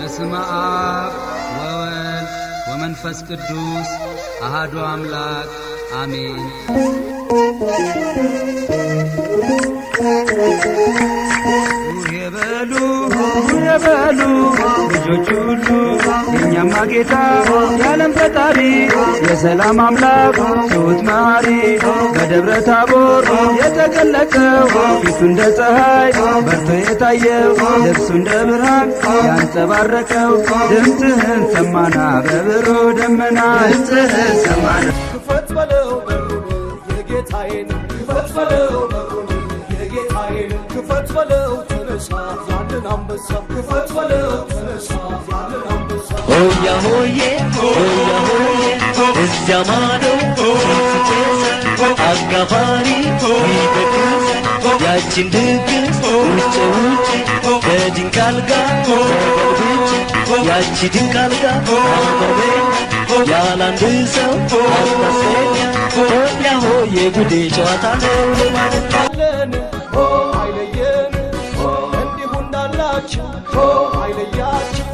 በስመ አብ ወወልድ ወመንፈስ ቅዱስ አሐዱ አምላክ አሜን። የበሉ ልጆች ሁሉ የኛማ ጌታ የዓለም ፈጣሪ የሰላም አምላክ ትሑት መሐሪ በደብረ ታቦር የተገለጸው ፊቱ እንደ ፀሐይ በርቶ የታየው ልብሱ እንደ ብርሃን ያንጸባረቀው ድምፅህን ሰማና በብሩህ ደመና ድምፅህን ሰማና ክፈት በለው በሩን የጌታዬን ክፈት በለው በሩን የጌታዬን ክፈት በለው ተነሳ ያንን አንበሳ ክፈት በለው ተነሳ ያንን አንበሳ ሆያ ሆዬ እዚያ ማዶ ሲጨሰ አጋፋሪ ይደግስ ያችን ድግስ ውጭ በድንቅ አልጋ ተገልብጬ ያቺ ድንቅ አልጋ አመመኝ ያላንድ ሰው አስታሰኛ ሆያ ሆዬ ጉዴ ጨዋታ ነው ለማለት አለን አይለየን እንዲሁ እንዳላችሁ አይለያችሁ